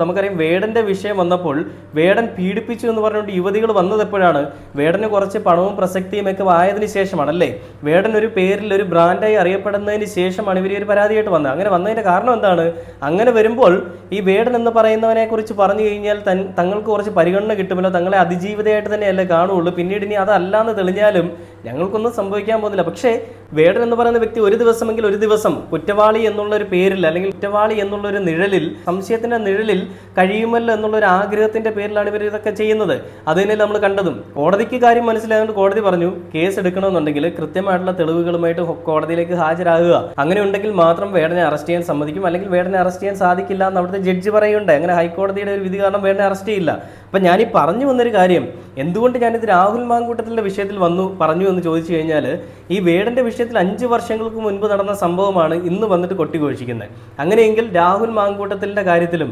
നമുക്കറിയാം വേടന്റെ വിഷയം വന്നപ്പോൾ വേടൻ പീഡിപ്പിച്ചു എന്ന് പറഞ്ഞുകൊണ്ട് യുവതികൾ വന്നത് എപ്പോഴാണ്? വേടന് കുറച്ച് പണവും പ്രസക്തിയും ഒക്കെ ആയതിനു ശേഷമാണ് അല്ലേ? വേടൻ ഒരു പേരിൽ ഒരു ബ്രാൻഡായി അറിയപ്പെടുന്നതിന് ശേഷമാണ് ഇവർ ഒരു പരാതിയായിട്ട് വന്നത്. അങ്ങനെ വന്നതിന്റെ കാരണം എന്താണ്? അങ്ങനെ വരുമ്പോൾ ഈ വേടൻ എന്ന് പറയുന്നവനെ കുറിച്ച് പറഞ്ഞു കഴിഞ്ഞാൽ തങ്ങൾക്ക് കുറച്ച് പരിഗണന കിട്ടുമല്ലോ, തങ്ങളെ അതിജീവിതയായിട്ട് തന്നെയല്ലേ കാണുകയുള്ളൂ. പിന്നീട് ഇനി അതല്ലാന്ന് തെളിഞ്ഞാലും ഞങ്ങൾക്കൊന്നും സംഭവിക്കാൻ പോകുന്നില്ല. പക്ഷേ വേടൻ എന്ന് പറയുന്ന വ്യക്തി ഒരു ദിവസം കുറ്റവാളി എന്നുള്ള ഒരു പേരിൽ അല്ലെങ്കിൽ കുറ്റവാളി എന്നുള്ള ഒരു നിഴലിൽ, സംശയത്തിന്റെ നിഴലിൽ കഴിയുമല്ലോ എന്നുള്ള ഒരു ആഗ്രഹത്തിന്റെ പേരിലാണ് ഇവർ ഇതൊക്കെ ചെയ്യുന്നത്. അത് തന്നെ നമ്മൾ കണ്ടതും. കോടതിക്ക് കാര്യം മനസ്സിലായതുകൊണ്ട് കോടതി പറഞ്ഞു കേസ് എടുക്കണമെന്നുണ്ടെങ്കിൽ കൃത്യമായിട്ടുള്ള തെളിവുകളുമായിട്ട് കോടതിയിലേക്ക് ഹാജരാകുക. അങ്ങനെ ഉണ്ടെങ്കിൽ മാത്രം വേടനെ അറസ്റ്റ് ചെയ്യാൻ സമ്മതിക്കും, അല്ലെങ്കിൽ വേടനെ അറസ്റ്റ് ചെയ്യാൻ സാധിക്കില്ല എന്ന് അവിടുത്തെ ജഡ്ജി പറയുന്നുണ്ട്. അങ്ങനെ ഹൈക്കോടതിയുടെ ഒരു വിധി കാരണം വേടനെ അറസ്റ്റ് ചെയ്യില്ല. അപ്പം ഞാനീ പറഞ്ഞു വന്നൊരു കാര്യം, എന്തുകൊണ്ട് ഞാനിത് രാഹുൽ മാങ്കൂട്ടത്തിൻ്റെ വിഷയത്തിൽ പറഞ്ഞു എന്ന് ചോദിച്ചു കഴിഞ്ഞാൽ, ഈ വേടന്റെ വിഷയത്തിൽ 5 വർഷങ്ങൾക്ക് മുൻപ് നടന്ന സംഭവമാണ് ഇന്ന് വന്നിട്ട് കൊട്ടിഘോഷിക്കുന്നത്. അങ്ങനെയെങ്കിൽ രാഹുൽ മാങ്കൂട്ടത്തിൻ്റെ കാര്യത്തിലും